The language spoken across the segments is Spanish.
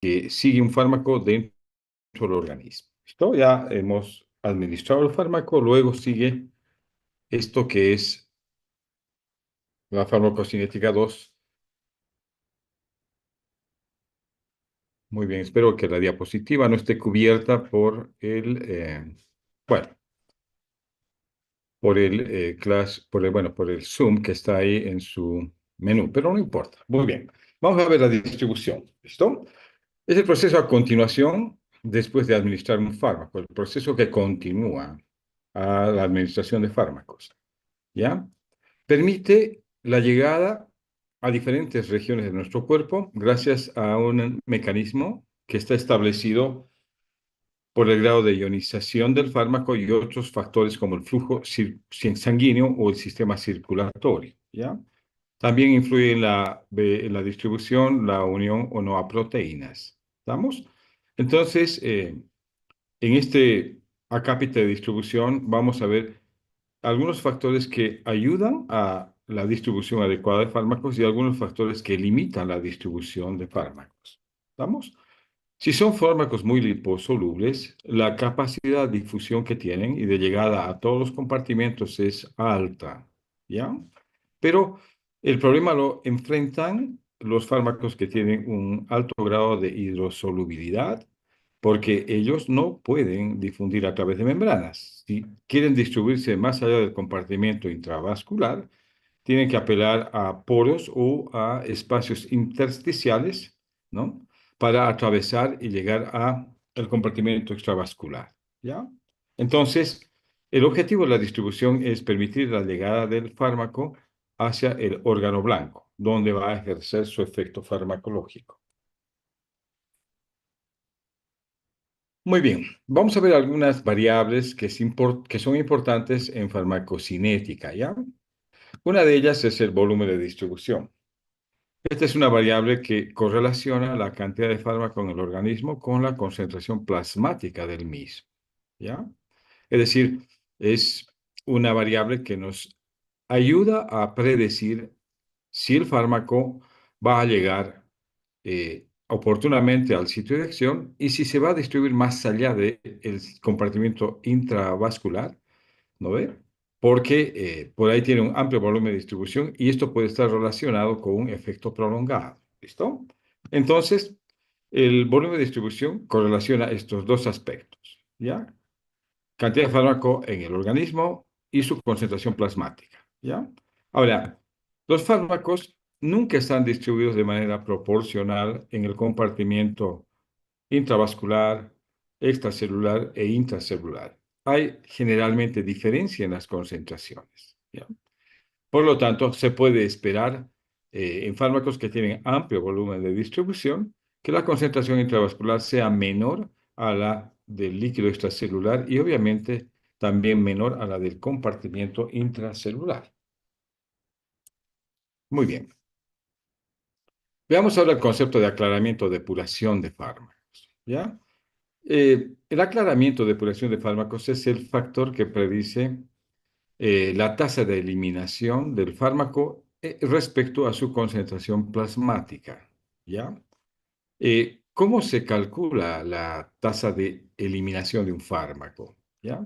que sigue un fármaco dentro del organismo. ¿Listo? Ya hemos administrado el fármaco, luego sigue esto que es la farmacocinética 2. Muy bien, espero que la diapositiva no esté cubierta por bueno, por el Zoom que está ahí en su menú, pero no importa. Muy bien. Vamos a ver la distribución. ¿Listo? Es el proceso a continuación después de administrar un fármaco, el proceso que continúa a la administración de fármacos. ¿Ya? Permite la llegada a diferentes regiones de nuestro cuerpo gracias a un mecanismo que está establecido por el grado de ionización del fármaco y otros factores como el flujo sanguíneo o el sistema circulatorio, ¿ya? También influye en la distribución la unión o no a proteínas. ¿Estamos? Entonces, en este acápite de distribución vamos a ver algunos factores que ayudan a la distribución adecuada de fármacos y algunos factores que limitan la distribución de fármacos. ¿Estamos? Si son fármacos muy liposolubles, la capacidad de difusión que tienen y de llegada a todos los compartimentos es alta, ¿ya? Pero el problema lo enfrentan los fármacos que tienen un alto grado de hidrosolubilidad, porque ellos no pueden difundir a través de membranas. Si quieren distribuirse más allá del compartimento intravascular, tienen que apelar a poros o a espacios intersticiales, ¿no? Para atravesar y llegar a el compartimento extravascular, ¿ya? Entonces, el objetivo de la distribución es permitir la llegada del fármaco hacia el órgano blanco, donde va a ejercer su efecto farmacológico. Muy bien, vamos a ver algunas variables que son importantes en farmacocinética, ¿ya? Una de ellas es el volumen de distribución. Esta es una variable que correlaciona la cantidad de fármaco en el organismo con la concentración plasmática del mismo, ¿ya? Es decir, es una variable que nos ayuda a predecir si el fármaco va a llegar oportunamente al sitio de acción y si se va a distribuir más allá del compartimiento intravascular, ¿no ve? Porque por ahí tiene un amplio volumen de distribución y esto puede estar relacionado con un efecto prolongado. ¿Listo? Entonces, el volumen de distribución correlaciona estos dos aspectos, ¿ya? Cantidad de fármaco en el organismo y su concentración plasmática, ¿ya? Ahora, los fármacos nunca están distribuidos de manera proporcional en el compartimiento intravascular, extracelular e intracelular. Hay generalmente diferencia en las concentraciones, ¿ya? Por lo tanto, se puede esperar en fármacos que tienen amplio volumen de distribución que la concentración intravascular sea menor a la del líquido extracelular y obviamente también menor a la del compartimiento intracelular. Muy bien. Veamos ahora el concepto de aclaramiento o depuración de fármacos, ¿ya? El aclaramiento o depuración de fármacos es el factor que predice la tasa de eliminación del fármaco respecto a su concentración plasmática, ¿ya? ¿Cómo se calcula la tasa de eliminación de un fármaco? ¿Ya?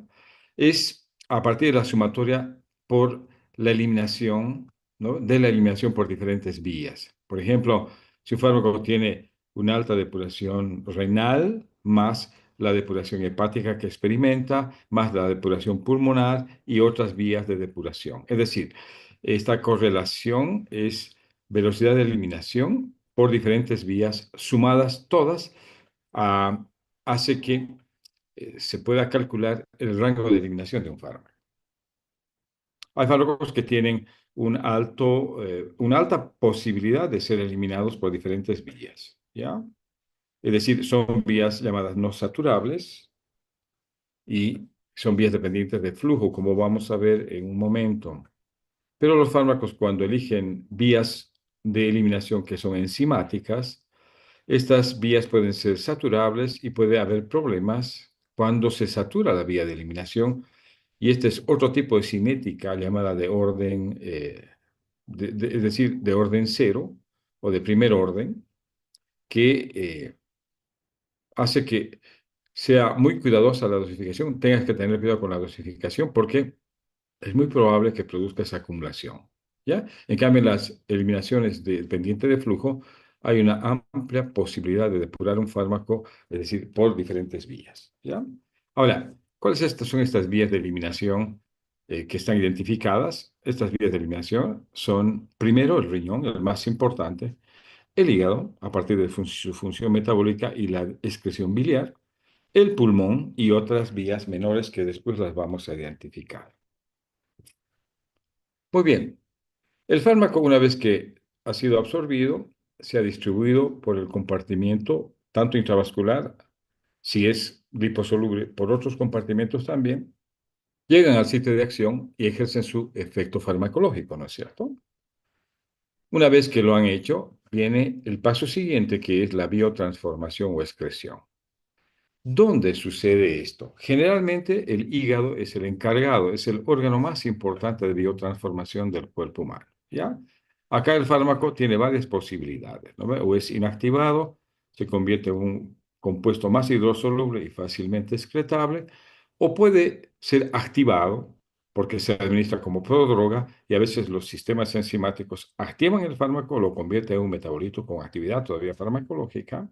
Es a partir de la sumatoria por la eliminación, ¿no? De la eliminación por diferentes vías. Por ejemplo, si un fármaco tiene una alta depuración renal, más la depuración hepática que experimenta, más la depuración pulmonar y otras vías de depuración. Es decir, esta correlación es velocidad de eliminación por diferentes vías sumadas todas, ah, hace que se pueda calcular el rango de eliminación de un fármaco. Hay fármacos que tienen una alta posibilidad de ser eliminados por diferentes vías, ¿ya? Es decir, son vías llamadas no saturables y son vías dependientes de flujo, como vamos a ver en un momento. Pero los fármacos, cuando eligen vías de eliminación que son enzimáticas, estas vías pueden ser saturables y puede haber problemas cuando se satura la vía de eliminación. Y este es otro tipo de cinética llamada de orden, es decir, de orden cero o de primer orden, que hace que sea muy cuidadosa la dosificación. Tengas que tener cuidado con la dosificación porque es muy probable que produzca esa acumulación, ¿ya? En cambio, en las eliminaciones de pendiente de flujo, hay una amplia posibilidad de depurar un fármaco, es decir, por diferentes vías, ¿ya? Ahora, son estas vías de eliminación que están identificadas? Estas vías de eliminación son, primero, el riñón, el más importante, el hígado, a partir de su función metabólica y la excreción biliar, el pulmón y otras vías menores que después las vamos a identificar. Muy bien, el fármaco, una vez que ha sido absorbido, se ha distribuido por el compartimiento, tanto intravascular, si es liposoluble, por otros compartimentos también, llegan al sitio de acción y ejercen su efecto farmacológico, ¿no es cierto? Una vez que lo han hecho, viene el paso siguiente, que es la biotransformación o excreción. ¿Dónde sucede esto? Generalmente el hígado es el encargado, es el órgano más importante de biotransformación del cuerpo humano, ¿ya? Acá el fármaco tiene varias posibilidades, ¿no ve? O es inactivado, se convierte en un compuesto más hidrosoluble y fácilmente excretable, o puede ser activado porque se administra como prodroga y a veces los sistemas enzimáticos activan el fármaco, lo convierte en un metabolito con actividad todavía farmacológica,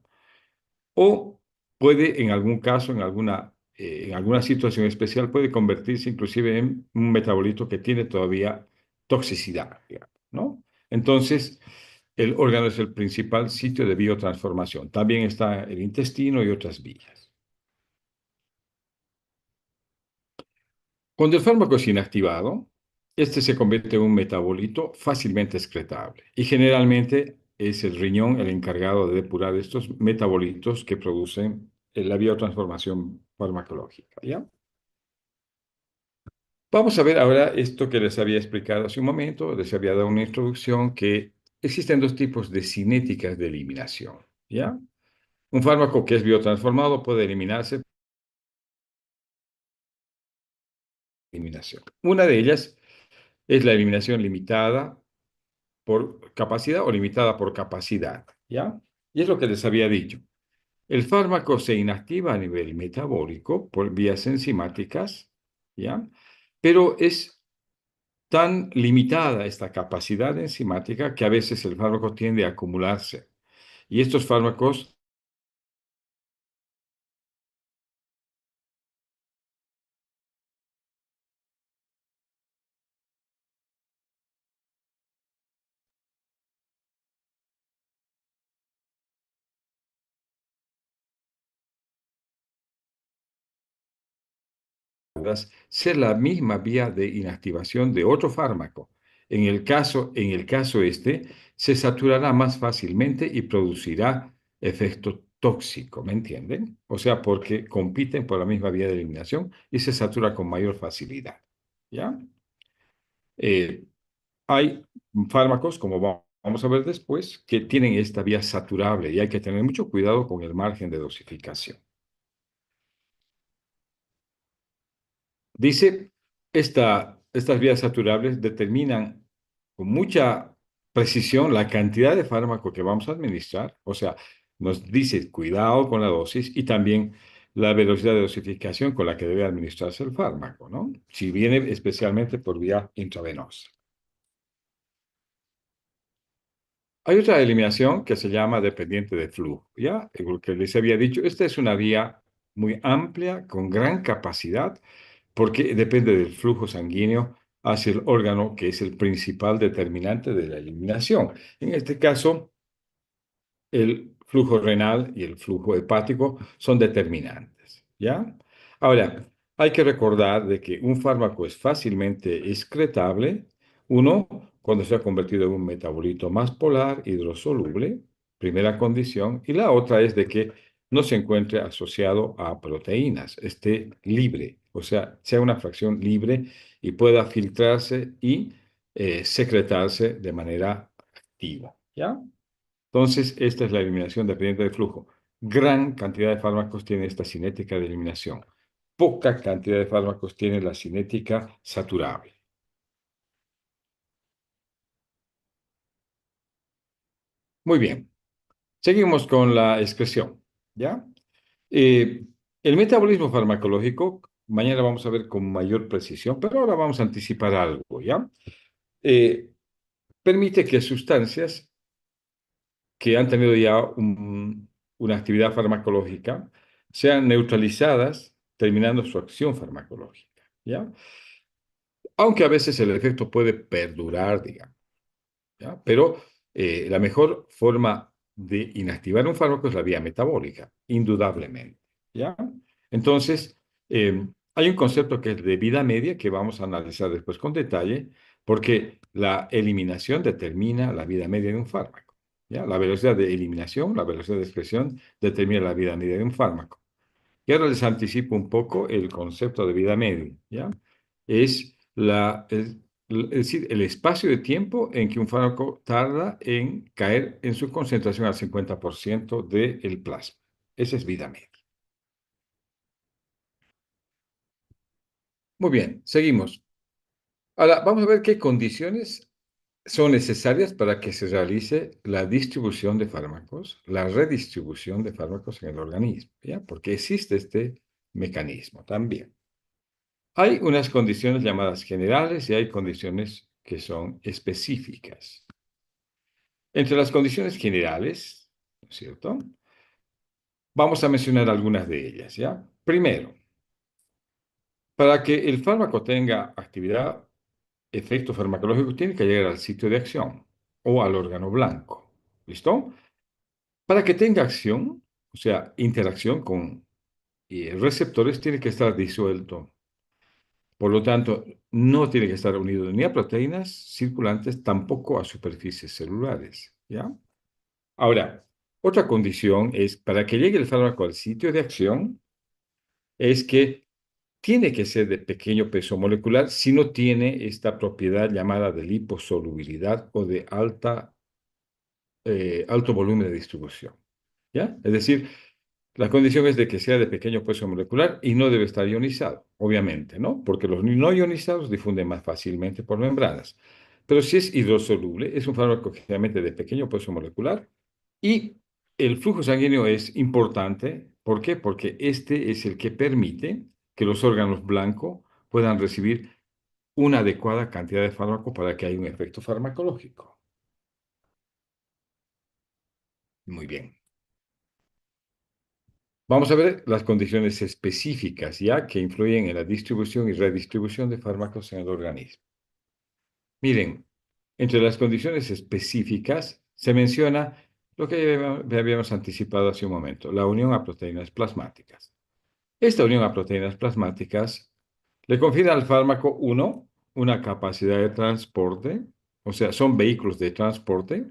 o puede, en algún caso, en alguna situación especial, puede convertirse inclusive en un metabolito que tiene todavía toxicidad, digamos, ¿no? Entonces, el órgano es el principal sitio de biotransformación. También está el intestino y otras vías. Cuando el fármaco es inactivado, este se convierte en un metabolito fácilmente excretable y generalmente es el riñón el encargado de depurar estos metabolitos que producen la biotransformación farmacológica, ¿ya? Vamos a ver ahora esto que les había explicado hace un momento, les había dado una introducción, que existen dos tipos de cinéticas de eliminación, ¿ya? Un fármaco que es biotransformado puede eliminarse por eliminación. Una de ellas es la eliminación limitada por capacidad o limitada por capacidad, ¿ya? Y es lo que les había dicho. El fármaco se inactiva a nivel metabólico por vías enzimáticas, ¿ya? Pero es tan limitada esta capacidad enzimática que a veces el fármaco tiende a acumularse. Y estos fármacos ser la misma vía de inactivación de otro fármaco. En el caso este, se saturará más fácilmente y producirá efecto tóxico, ¿me entienden? O sea, porque compiten por la misma vía de eliminación y se satura con mayor facilidad, ¿ya? Eh, Hay fármacos, como vamos a ver después, que tienen esta vía saturable y hay que tener mucho cuidado con el margen de dosificación. Dice, estas vías saturables determinan con mucha precisión la cantidad de fármaco que vamos a administrar, o sea, nos dice cuidado con la dosis y también la velocidad de dosificación con la que debe administrarse el fármaco, ¿no? Si viene especialmente por vía intravenosa. Hay otra eliminación que se llama dependiente de flujo, ¿ya? Lo que les había dicho, esta es una vía muy amplia, con gran capacidad, porque depende del flujo sanguíneo hacia el órgano que es el principal determinante de la eliminación. En este caso, el flujo renal y el flujo hepático son determinantes, ¿ya? Ahora, hay que recordar de que un fármaco es fácilmente excretable, uno, cuando se ha convertido en un metabolito más polar, hidrosoluble, primera condición, y la otra es de que no se encuentre asociado a proteínas, esté libre, o sea una fracción libre y pueda filtrarse y secretarse de manera activa, ¿ya? Entonces, esta es la eliminación dependiente del flujo. Gran cantidad de fármacos tiene esta cinética de eliminación. Poca cantidad de fármacos tiene la cinética saturable. Muy bien. Seguimos con la excreción, ¿ya? Eh, el metabolismo farmacológico, mañana vamos a ver con mayor precisión, pero ahora vamos a anticipar algo, ¿ya? Eh, permite que sustancias que han tenido ya una actividad farmacológica sean neutralizadas terminando su acción farmacológica, ¿ya? Aunque a veces el efecto puede perdurar, digamos. ¿Ya? Pero la mejor forma de inactivar un fármaco es la vía metabólica, indudablemente, ¿ya? Entonces, hay un concepto que es de vida media que vamos a analizar después con detalle, porque la eliminación determina la vida media de un fármaco, ¿ya? La velocidad de eliminación, la velocidad de expresión determina la vida media de un fármaco. Y ahora les anticipo un poco el concepto de vida media, ¿ya? Es es decir, el espacio de tiempo en que un fármaco tarda en caer en su concentración al 50% del plasma. Esa es vida media. Muy bien, seguimos. Ahora, vamos a ver qué condiciones son necesarias para que se realice la distribución de fármacos, la redistribución de fármacos en el organismo, ¿ya? Porque existe este mecanismo también. Hay unas condiciones llamadas generales y hay condiciones que son específicas. Entre las condiciones generales, ¿no es cierto? Vamos a mencionar algunas de ellas, ¿ya? Primero, para que el fármaco tenga actividad, efecto farmacológico, tiene que llegar al sitio de acción o al órgano blanco. ¿Listo? Para que tenga acción, o sea, interacción con receptores, tiene que estar disuelto. Por lo tanto, no tiene que estar unido ni a proteínas circulantes, tampoco a superficies celulares, ¿ya? Ahora, otra condición es, para que llegue el fármaco al sitio de acción, es que tiene que ser de pequeño peso molecular si no tiene esta propiedad llamada de liposolubilidad o de alto volumen de distribución, ¿ya? Es decir, la condición es de que sea de pequeño peso molecular y no debe estar ionizado, obviamente, ¿no? Porque los no ionizados difunden más fácilmente por membranas. Pero si es hidrosoluble, es un fármaco generalmente de pequeño peso molecular y el flujo sanguíneo es importante. ¿Por qué? Porque este es el que permite que los órganos blancos puedan recibir una adecuada cantidad de fármaco para que haya un efecto farmacológico. Muy bien. Vamos a ver las condiciones específicas ya que influyen en la distribución y redistribución de fármacos en el organismo. Miren, entre las condiciones específicas se menciona lo que ya habíamos anticipado hace un momento, la unión a proteínas plasmáticas. Esta unión a proteínas plasmáticas le confiere al fármaco, uno, una capacidad de transporte, o sea, son vehículos de transporte,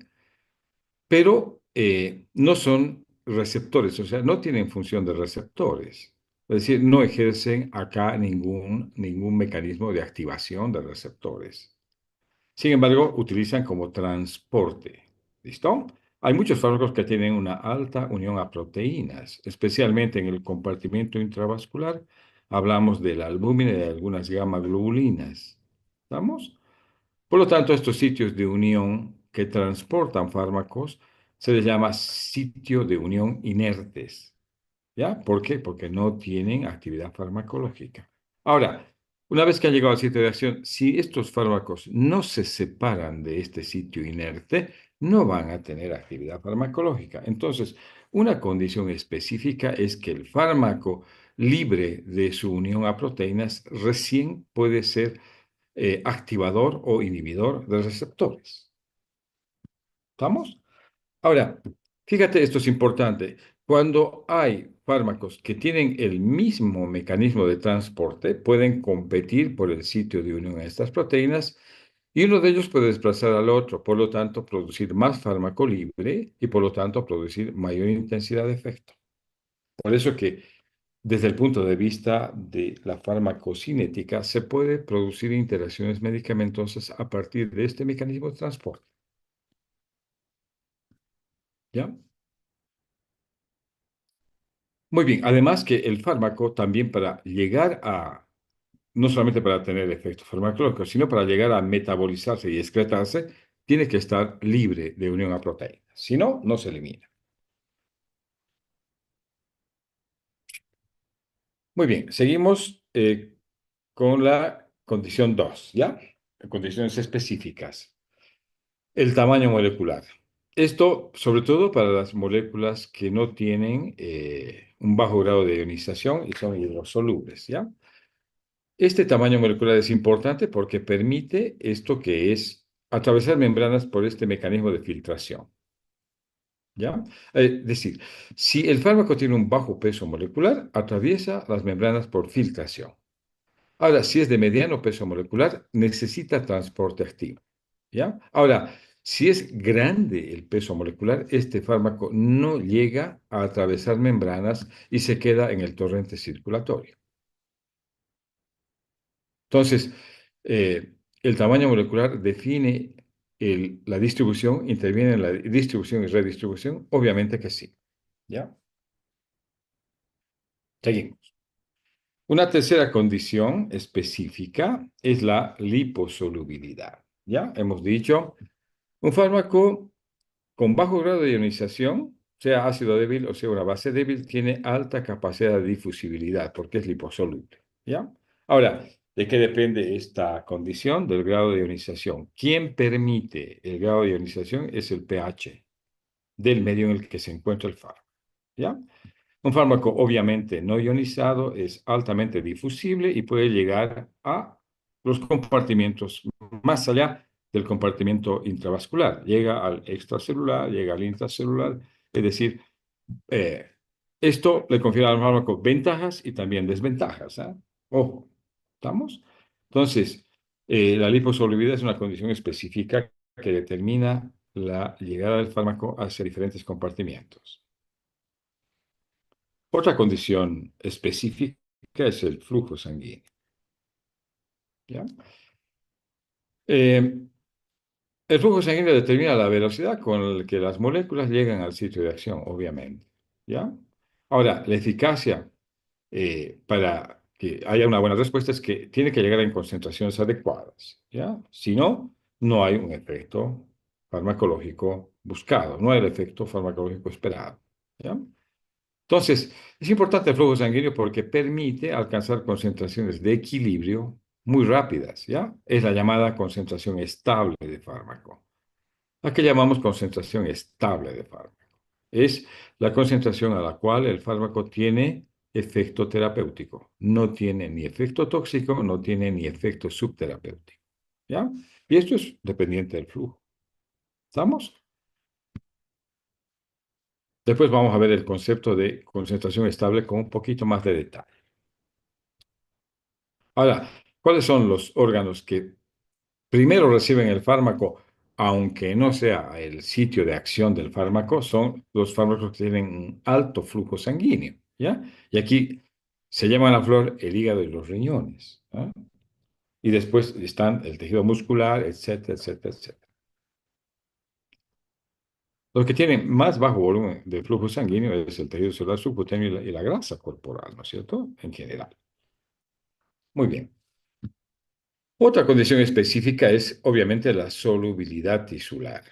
pero no son receptores, o sea, no tienen función de receptores. Es decir, no ejercen acá ningún mecanismo de activación de receptores. Sin embargo, utilizan como transporte. ¿Listo? Hay muchos fármacos que tienen una alta unión a proteínas, especialmente en el compartimento intravascular. Hablamos de la albúmina y de algunas gamma globulinas. ¿Estamos? Por lo tanto, estos sitios de unión que transportan fármacos se les llama sitio de unión inertes. ¿Ya? ¿Por qué? Porque no tienen actividad farmacológica. Ahora, una vez que han llegado al sitio de acción, si estos fármacos no se separan de este sitio inerte, no van a tener actividad farmacológica. Entonces, una condición específica es que el fármaco libre de su unión a proteínas recién puede ser activador o inhibidor de receptores. ¿Estamos? Ahora, fíjate, esto es importante. Cuando hay fármacos que tienen el mismo mecanismo de transporte, pueden competir por el sitio de unión a estas proteínas y uno de ellos puede desplazar al otro, por lo tanto, producir más fármaco libre y por lo tanto producir mayor intensidad de efecto. Por eso que desde el punto de vista de la farmacocinética se puede producir interacciones medicamentosas a partir de este mecanismo de transporte. ¿Ya? Muy bien, además que el fármaco también para llegar a, no solamente para tener efecto farmacológico, sino para llegar a metabolizarse y excretarse, tiene que estar libre de unión a proteínas. Si no, no se elimina. Muy bien, seguimos con la condición 2, ¿ya? Condiciones específicas. El tamaño molecular. Esto, sobre todo para las moléculas que no tienen un bajo grado de ionización y son hidrosolubles, ¿ya? Este tamaño molecular es importante porque permite esto que es atravesar membranas por este mecanismo de filtración, ¿ya? Es decir, si el fármaco tiene un bajo peso molecular, atraviesa las membranas por filtración. Ahora, si es de mediano peso molecular, necesita transporte activo, ¿ya? Ahora, si es grande el peso molecular, este fármaco no llega a atravesar membranas y se queda en el torrente circulatorio. Entonces, el tamaño molecular define la distribución, interviene en la distribución y redistribución, obviamente que sí, ¿ya? Seguimos. Una tercera condición específica es la liposolubilidad, ¿ya? Hemos dicho, un fármaco con bajo grado de ionización, sea ácido débil o sea una base débil, tiene alta capacidad de difusibilidad porque es liposoluble, ¿ya? Ahora, ¿de qué depende esta condición? Del grado de ionización. ¿Quién permite el grado de ionización? Es el pH del medio en el que se encuentra el fármaco, ¿ya? Un fármaco obviamente no ionizado es altamente difusible y puede llegar a los compartimientos más allá del compartimento intravascular. Llega al extracelular, llega al intracelular, es decir, eh, esto le confiere al fármaco ventajas y también desventajas, ¿ah? Ojo, ¿estamos? Entonces, la liposolubilidad es una condición específica que determina la llegada del fármaco hacia diferentes compartimientos. Otra condición específica es el flujo sanguíneo, ¿ya? Eh, el flujo sanguíneo determina la velocidad con la que las moléculas llegan al sitio de acción, obviamente, ¿ya? Ahora, la eficacia para que haya una buena respuesta es que tiene que llegar en concentraciones adecuadas, ¿ya? Si no, no hay un efecto farmacológico buscado, no hay el efecto farmacológico esperado, ¿ya? Entonces, es importante el flujo sanguíneo porque permite alcanzar concentraciones de equilibrio muy rápidas, ¿ya? Es la llamada concentración estable de fármaco. ¿A qué llamamos concentración estable de fármaco? Es la concentración a la cual el fármaco tiene efecto terapéutico. No tiene ni efecto tóxico, no tiene ni efecto subterapéutico, ¿ya? Y esto es dependiente del flujo. ¿Estamos? Después vamos a ver el concepto de concentración estable con un poquito más de detalle. Ahora, ¿cuáles son los órganos que primero reciben el fármaco, aunque no sea el sitio de acción del fármaco? Son los fármacos que tienen un alto flujo sanguíneo, ¿ya? Y aquí se llaman a flor el hígado y los riñones, ¿ah? Y después están el tejido muscular, etcétera, etcétera, etcétera. Los que tienen más bajo volumen de flujo sanguíneo es el tejido celular subcutáneo y la grasa corporal, ¿no es cierto? En general. Muy bien. Otra condición específica es, obviamente, la solubilidad tisular,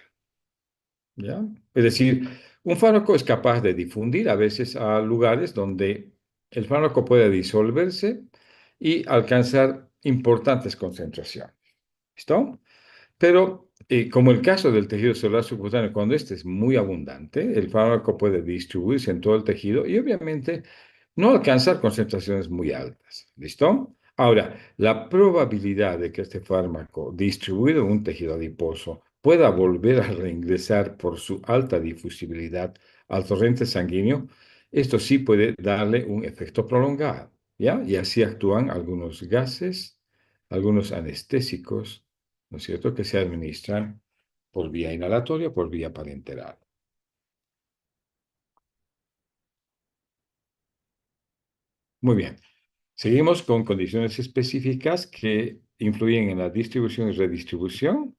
¿ya? Es decir, un fármaco es capaz de difundir a veces a lugares donde el fármaco puede disolverse y alcanzar importantes concentraciones. ¿Listo? Pero, como el caso del tejido celular subcutáneo, cuando este es muy abundante, el fármaco puede distribuirse en todo el tejido y obviamente no alcanzar concentraciones muy altas. ¿Listo? Ahora, la probabilidad de que este fármaco distribuido en un tejido adiposo pueda volver a reingresar por su alta difusibilidad al torrente sanguíneo, esto sí puede darle un efecto prolongado, ¿ya? Y así actúan algunos gases, algunos anestésicos, ¿no es cierto?, que se administran por vía inhalatoria o por vía parenteral. Muy bien. Seguimos con condiciones específicas que influyen en la distribución y redistribución.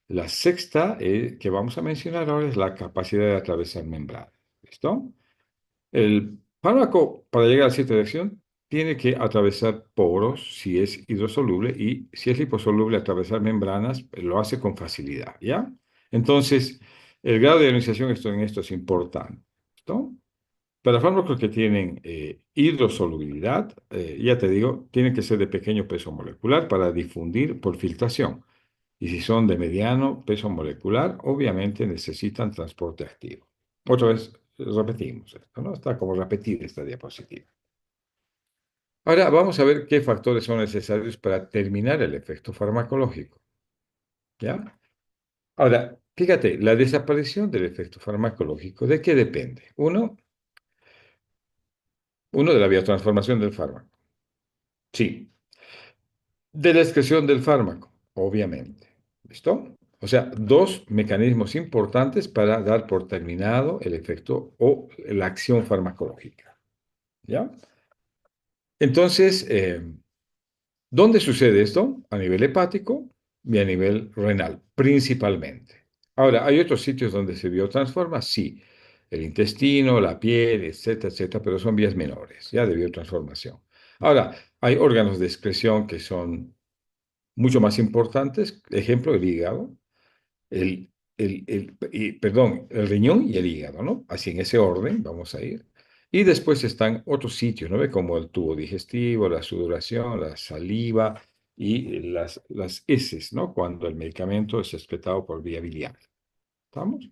La sexta que vamos a mencionar ahora es la capacidad de atravesar membranas. ¿Listo? El fármaco, para llegar al sitio de acción, tiene que atravesar poros si es hidrosoluble y si es liposoluble, atravesar membranas lo hace con facilidad, ¿ya? Entonces, el grado de ionización en esto es importante. ¿Listo? Para fármacos que tienen hidrosolubilidad, ya te digo, tienen que ser de pequeño peso molecular para difundir por filtración. Y si son de mediano peso molecular, obviamente necesitan transporte activo. Otra vez repetimos esto, ¿no? Está como repetir esta diapositiva. Ahora vamos a ver qué factores son necesarios para terminar el efecto farmacológico. ¿Ya? Ahora, fíjate, la desaparición del efecto farmacológico, ¿de qué depende? Uno de la biotransformación del fármaco. Sí, de la excreción del fármaco, obviamente. ¿Listo? O sea, dos mecanismos importantes para dar por terminado el efecto o la acción farmacológica. ¿Ya? Entonces, ¿dónde sucede esto? A nivel hepático y a nivel renal, principalmente. Ahora, ¿hay otros sitios donde se biotransforma? Sí, el intestino, la piel, etcétera, etcétera, pero son vías menores, ya de biotransformación. Ahora, hay órganos de excreción que son mucho más importantes, ejemplo, el hígado, perdón, el riñón y el hígado, ¿no? Así en ese orden vamos a ir. Y después están otros sitios, ¿no? ¿Ve? Como el tubo digestivo, la sudoración, la saliva y las heces, ¿no? Cuando el medicamento es excretado por vía biliar. ¿Estamos?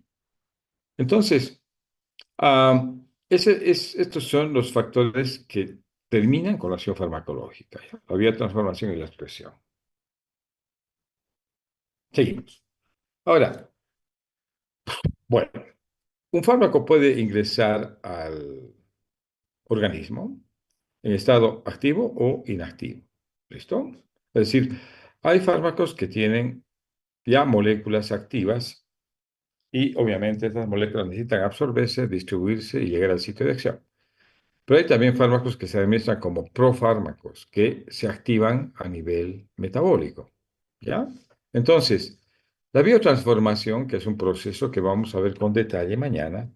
Entonces, estos son los factores que terminan con la acción farmacológica, ¿ya? La vía de transformación y la expresión. Seguimos. Ahora, bueno, un fármaco puede ingresar al organismo en estado activo o inactivo. ¿Listo? Es decir, hay fármacos que tienen ya moléculas activas y obviamente estas moléculas necesitan absorberse, distribuirse y llegar al sitio de acción. Pero hay también fármacos que se administran como profármacos que se activan a nivel metabólico. ¿Ya? Entonces, la biotransformación, que es un proceso que vamos a ver con detalle mañana,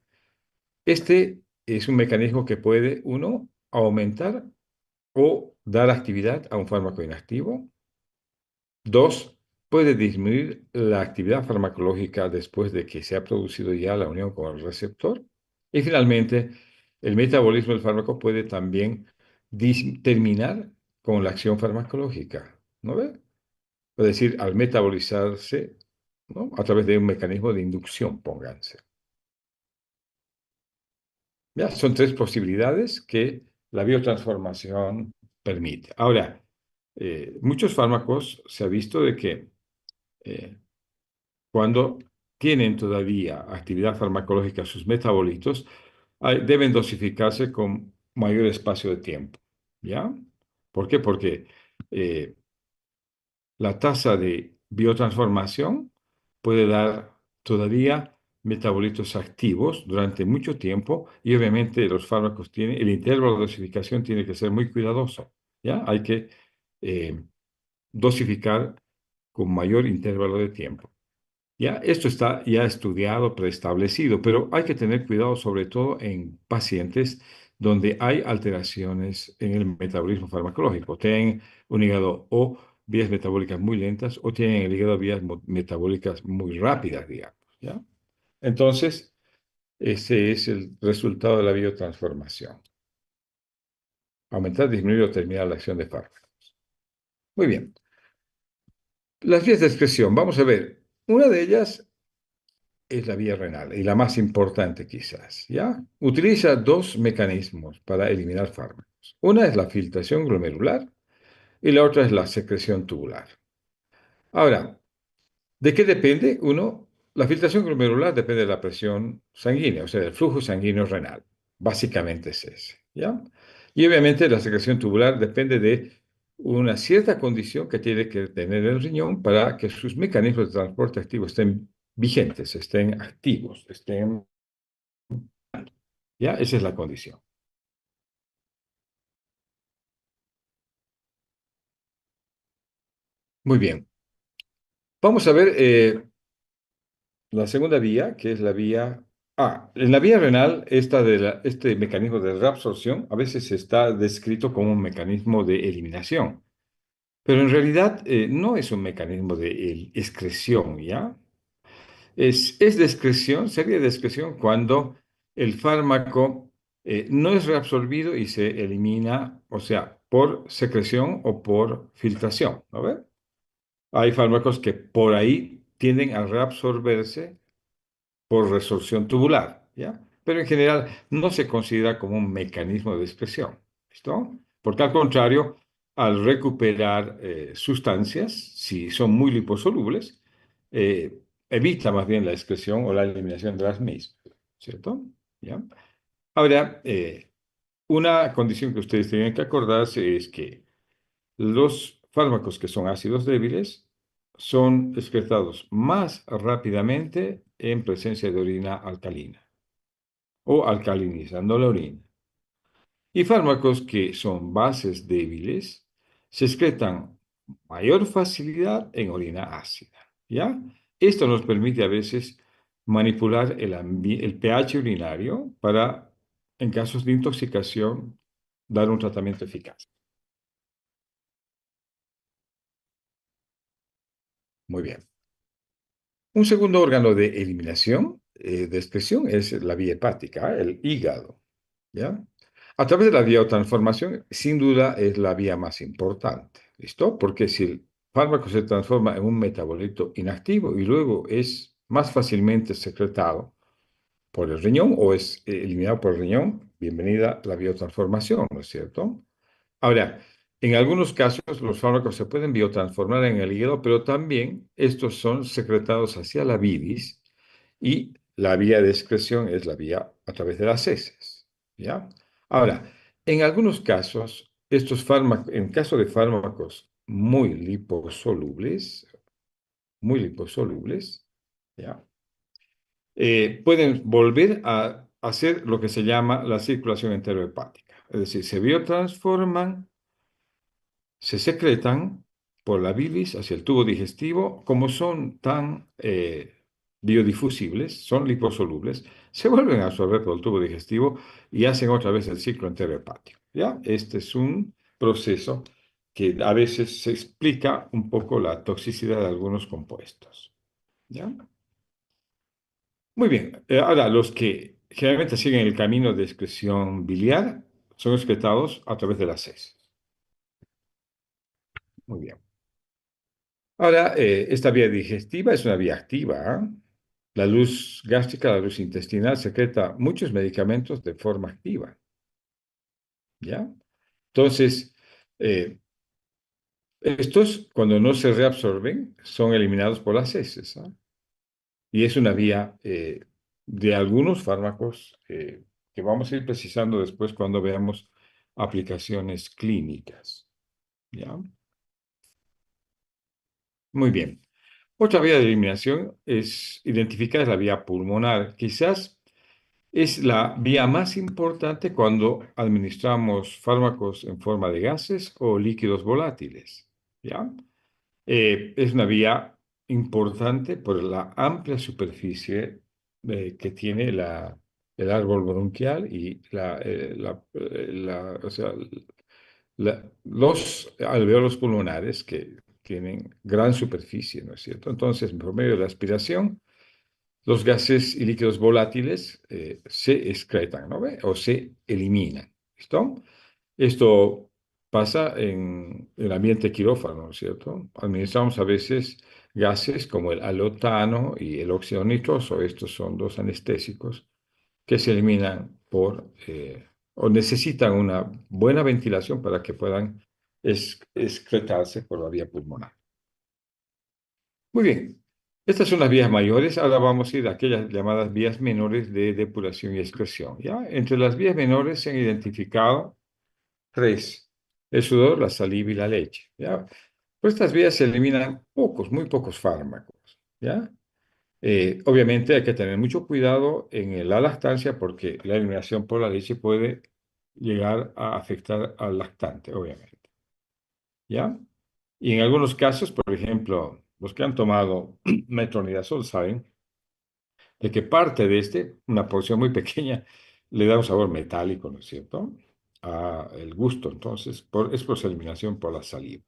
este es un mecanismo que puede, uno, aumentar o dar actividad a un fármaco inactivo. Dos, puede disminuir la actividad farmacológica después de que se ha producido ya la unión con el receptor. Y finalmente, el metabolismo del fármaco puede también terminar con la acción farmacológica, ¿no ve? Es decir, al metabolizarse, ¿no? A través de un mecanismo de inducción, pónganse. Ya, son tres posibilidades que la biotransformación permite. Ahora, muchos fármacos se ha visto de que eh, cuando tienen todavía actividad farmacológica sus metabolitos, deben dosificarse con mayor espacio de tiempo. ¿Ya? ¿Por qué? Porque eh, la tasa de biotransformación puede dar todavía metabolitos activos durante mucho tiempo y obviamente los fármacos tienen, el intervalo de dosificación tiene que ser muy cuidadoso, ¿ya? Hay que eh, dosificar con mayor intervalo de tiempo. Ya, esto está ya estudiado, preestablecido, pero hay que tener cuidado sobre todo en pacientes donde hay alteraciones en el metabolismo farmacológico. Tienen un hígado o vías metabólicas muy lentas o tienen el hígado vías metabólicas muy rápidas, digamos, ¿ya? Entonces, ese es el resultado de la biotransformación. Aumentar, disminuir o terminar la acción de fármacos. Muy bien. Las vías de excreción, vamos a ver. Una de ellas es la vía renal y la más importante quizás, ¿ya? Utiliza dos mecanismos para eliminar fármacos. Una es la filtración glomerular y la otra es la secreción tubular. Ahora, ¿de qué depende? Uno, la filtración glomerular depende de la presión sanguínea, o sea, del flujo sanguíneo renal. Básicamente es ese, ¿ya? Y obviamente la secreción tubular depende de una cierta condición que tiene que tener el riñón para que sus mecanismos de transporte activo estén vigentes, estén activos, estén. ¿Ya? Esa es la condición. Muy bien. Vamos a ver la segunda vía, que es la vía. En la vía renal, este mecanismo de reabsorción a veces está descrito como un mecanismo de eliminación, pero en realidad no es un mecanismo de excreción, ¿ya? Es de excreción, sería de excreción cuando el fármaco no es reabsorbido y se elimina, o sea, por secreción o por filtración, ¿no ve? Hay fármacos que por ahí tienden a reabsorberse por resorción tubular, ¿ya? Pero en general no se considera como un mecanismo de excreción, ¿listo? Porque al contrario, al recuperar sustancias, si son muy liposolubles, eh, evita más bien la excreción o la eliminación de las mismas, ¿cierto? ¿Ya? Ahora, una condición que ustedes tienen que acordarse es que los fármacos que son ácidos débiles son excretados más rápidamente en presencia de orina alcalina o alcalinizando la orina. Y fármacos que son bases débiles se excretan mayor facilidad en orina ácida, ¿ya? Esto nos permite a veces manipular el pH urinario para, en casos de intoxicación, dar un tratamiento eficaz. Muy bien. Un segundo órgano de eliminación, de excreción, es la vía hepática, el hígado, ¿ya? A través de la biotransformación, sin duda, es la vía más importante, ¿listo? Porque si el fármaco se transforma en un metabolito inactivo y luego es más fácilmente secretado por el riñón o es eliminado por el riñón, bienvenida la biotransformación, ¿no es cierto? Ahora, en algunos casos los fármacos se pueden biotransformar en el hígado, pero también estos son secretados hacia la bilis y la vía de excreción es la vía a través de las heces, ¿ya? Ahora, en algunos casos, estos fármacos, en caso de fármacos muy liposolubles, ¿ya? Pueden volver a hacer lo que se llama la circulación enterohepática. Es decir, se biotransforman, se secretan por la bilis hacia el tubo digestivo, como son tan biodifusibles, son liposolubles, se vuelven a absorber por el tubo digestivo y hacen otra vez el ciclo enterohepático. ¿Ya? Este es un proceso que a veces se explica un poco la toxicidad de algunos compuestos. ¿Ya? Muy bien. Ahora, los que generalmente siguen el camino de excreción biliar son excretados a través de las heces. Muy bien. Ahora, esta vía digestiva es una vía activa, ¿ah? La luz gástrica, la luz intestinal secreta muchos medicamentos de forma activa, ¿ya? Entonces, eh, estos, cuando no se reabsorben, son eliminados por las heces, ¿ah? Y es una vía de algunos fármacos que vamos a ir precisando después cuando veamos aplicaciones clínicas, ¿ya? Muy bien. Otra vía de eliminación es identificar la vía pulmonar. Quizás es la vía más importante cuando administramos fármacos en forma de gases o líquidos volátiles, ¿ya? Es una vía importante por la amplia superficie que tiene el árbol bronquial y o sea, los alveolos pulmonares que tienen gran superficie, ¿no es cierto? Entonces, por medio de la aspiración, los gases y líquidos volátiles se excretan, ¿no ve? O se eliminan, ¿listo? Esto pasa en el ambiente quirófano, ¿no es cierto? Administramos a veces gases como el alotano y el óxido nitroso, estos son dos anestésicos que se eliminan o necesitan una buena ventilación para que puedan excretarse por la vía pulmonar. Muy bien, estas son las vías mayores, ahora vamos a ir a aquellas llamadas vías menores de depuración y excreción, ¿ya? Entre las vías menores se han identificado tres: el sudor, la saliva y la leche, ¿ya? Por estas vías se eliminan pocos, muy pocos fármacos, ¿ya? Obviamente hay que tener mucho cuidado en la lactancia porque la eliminación por la leche puede llegar a afectar al lactante, obviamente, ¿ya? Y en algunos casos, por ejemplo, los que han tomado metronidazol saben de que parte de una porción muy pequeña, le da un sabor metálico, ¿no es cierto? A el gusto, entonces, es por su eliminación por la saliva.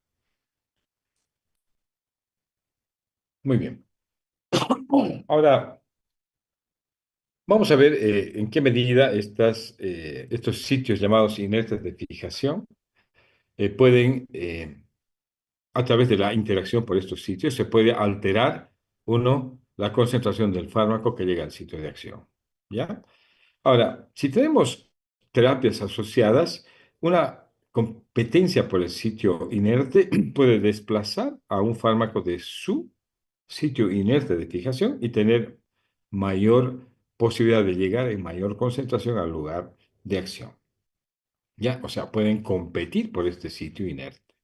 Muy bien. Ahora, Vamos a ver en qué medida estos sitios llamados inertes de fijación pueden, a través de la interacción por estos sitios, se puede alterar, uno, la concentración del fármaco que llega al sitio de acción. ¿Ya? Ahora, si tenemos terapias asociadas, una competencia por el sitio inerte puede desplazar a un fármaco de su sitio inerte de fijación y tener mayor posibilidad de llegar en mayor concentración al lugar de acción. ¿Ya? O sea, pueden competir por este sitio inerte.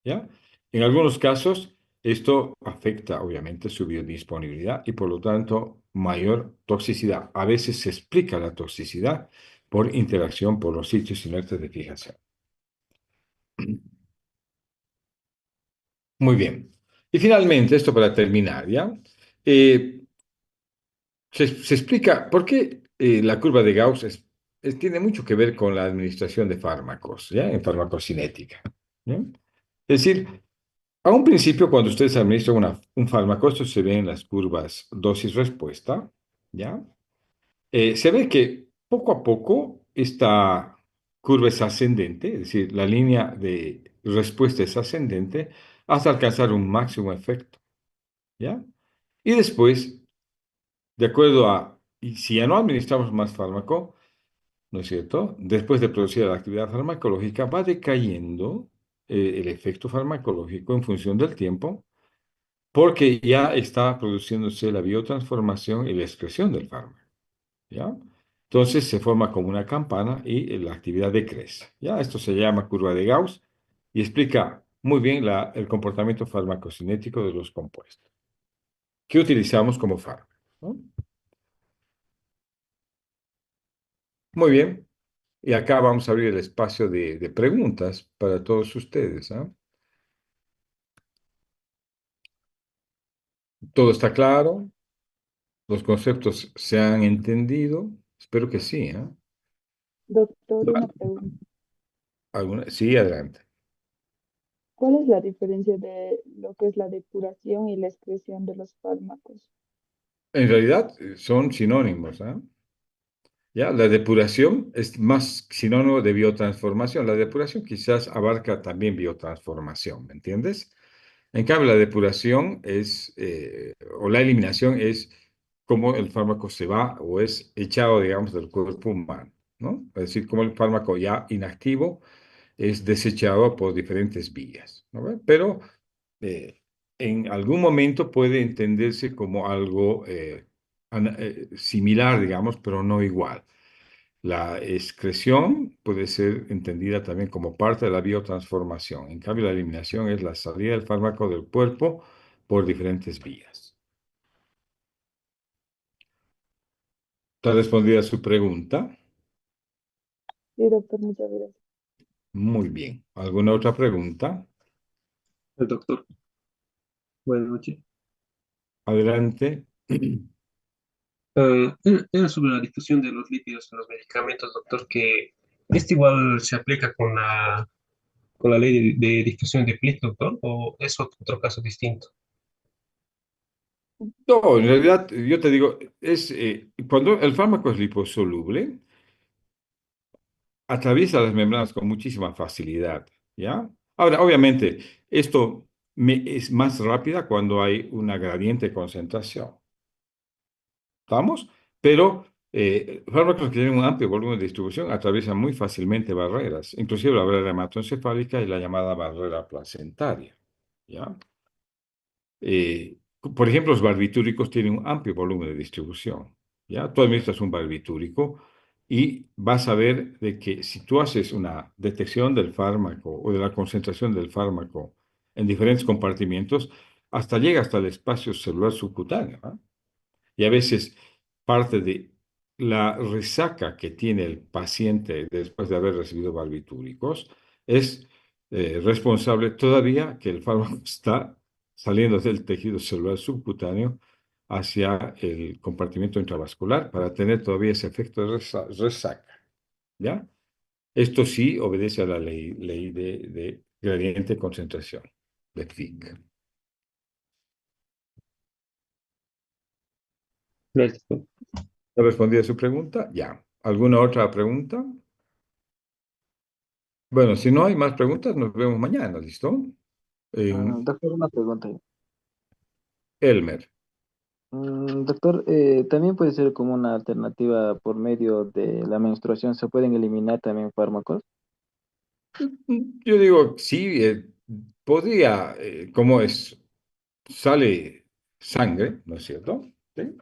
¿Ya? En algunos casos, esto afecta obviamente su biodisponibilidad y por lo tanto mayor toxicidad. A veces se explica la toxicidad por interacción por los sitios inertes de fijación. Muy bien. Y finalmente, esto para terminar, ¿ya? Eh, se explica por qué la curva de Gauss tiene mucho que ver con la administración de fármacos, ¿ya? En farmacocinética. ¿Ya? Es decir, a un principio, cuando ustedes administran un fármaco, esto se ve en las curvas dosis-respuesta, ¿ya? Se ve que poco a poco esta curva es ascendente, es decir, la línea de respuesta es ascendente hasta alcanzar un máximo efecto, ¿ya? Y después, de acuerdo y si ya no administramos más fármaco, ¿no es cierto? Después de producir la actividad farmacológica, va decayendo el efecto farmacológico en función del tiempo porque ya está produciéndose la biotransformación y la expresión del fármaco, ¿ya? Entonces se forma como una campana y la actividad decrece, ¿ya? Esto se llama curva de Gauss y explica muy bien el comportamiento farmacocinético de los compuestos que utilizamos como fármaco, ¿no? Muy bien, y acá vamos a abrir el espacio de preguntas para todos ustedes, ¿ah? ¿Todo está claro? ¿Los conceptos se han entendido? Espero que sí, ¿ah? Doctor, una pregunta. Sí, adelante. ¿Cuál es la diferencia de lo que es la depuración y la excreción de los fármacos? En realidad son sinónimos, ¿ah? Ya, la depuración es más sinónimo de biotransformación. La depuración quizás abarca también biotransformación, ¿me entiendes? En cambio, la depuración o la eliminación es cómo el fármaco se va o es echado, digamos, del cuerpo humano, ¿no? Es decir, cómo el fármaco ya inactivo es desechado por diferentes vías, ¿no ve? Pero eh, en algún momento puede entenderse como algo similar, digamos, pero no igual. La excreción puede ser entendida también como parte de la biotransformación. En cambio, la eliminación es la salida del fármaco del cuerpo por diferentes vías. ¿Está respondida su pregunta? Sí, doctor, muchas gracias. Muy bien. ¿Alguna otra pregunta? El doctor, buenas noches. Adelante. Era sobre la difusión de los lípidos en los medicamentos, doctor, que este igual se aplica con la ley de difusión de Plitt, doctor, o es otro caso distinto. No, en realidad, yo te digo, cuando el fármaco es liposoluble, atraviesa las membranas con muchísima facilidad, ¿ya? Ahora, obviamente, esto es más rápida cuando hay una gradiente de concentración, ¿estamos? Pero fármacos que tienen un amplio volumen de distribución atraviesan muy fácilmente barreras, inclusive la barrera hematoencefálica y la llamada barrera placentaria, ¿ya? Por ejemplo, los barbitúricos tienen un amplio volumen de distribución. ¿Ya? Tú administras un barbitúrico y vas a ver de que si tú haces una detección del fármaco o de la concentración del fármaco en diferentes compartimientos, llega hasta el espacio celular subcutáneo, ¿ah? Y a veces parte de la resaca que tiene el paciente después de haber recibido barbitúricos es responsable todavía que el fármaco está saliendo del tejido celular subcutáneo hacia el compartimento intravascular para tener todavía ese efecto de resaca, ¿ya? Esto sí obedece a la ley de gradiente de concentración de Fick. Gracias, doctor. ¿Ha respondido a su pregunta? Ya. ¿Alguna otra pregunta? Bueno, si no hay más preguntas, nos vemos mañana, ¿listo? En Doctor, una pregunta. Elmer. Doctor, también puede ser como una alternativa por medio de la menstruación. ¿Se pueden eliminar también fármacos? Yo digo, sí, podría, como es, sale sangre, ¿no es cierto? ¿Sí?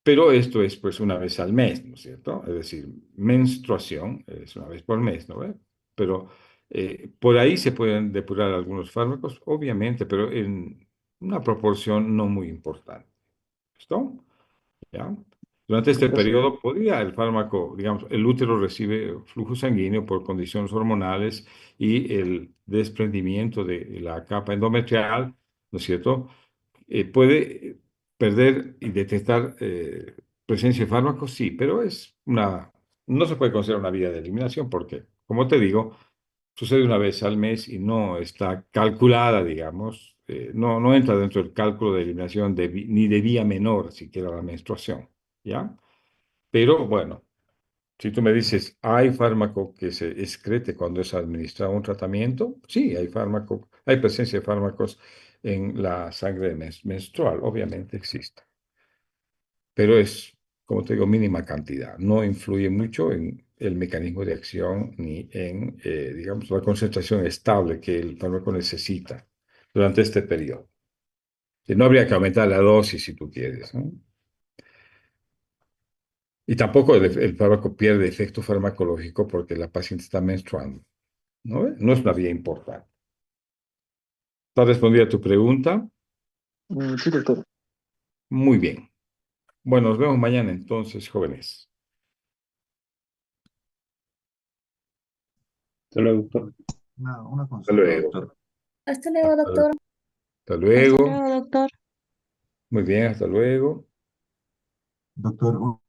Pero esto es pues una vez al mes, ¿no es cierto? Es decir, menstruación es una vez por mes, ¿no ve? Pero por ahí se pueden depurar algunos fármacos, obviamente, pero en una proporción no muy importante. ¿Listo? ¿Ya? Durante este Gracias. periodo podría el fármaco, digamos, el útero recibe flujo sanguíneo por condiciones hormonales y el desprendimiento de la capa endometrial, ¿no es cierto? Puede perder y detectar presencia de fármacos, sí, pero no se puede considerar una vía de eliminación porque, como te digo, sucede una vez al mes y no está calculada, digamos, no entra dentro del cálculo de eliminación ni de vía menor, siquiera la menstruación, ¿ya? Pero bueno, si tú me dices, ¿hay fármaco que se excrete cuando es administrado un tratamiento? Sí, hay presencia de fármacos en la sangre menstrual, obviamente existe, pero es, como te digo, mínima cantidad. No influye mucho en el mecanismo de acción ni en, digamos, la concentración estable que el fármaco necesita durante este periodo. Que no habría que aumentar la dosis si tú quieres, ¿no? Y tampoco el fármaco pierde efecto farmacológico porque la paciente está menstruando, ¿no? No es una vía importante. ¿Está respondida tu pregunta? Sí, doctor. Muy bien. Bueno, nos vemos mañana entonces, jóvenes. Hasta luego, doctor. Una Hasta consulta, luego. doctor. Hasta luego, Hasta, doctor. hasta Hasta luego. luego, doctor. Muy bien, hasta luego. Doctor,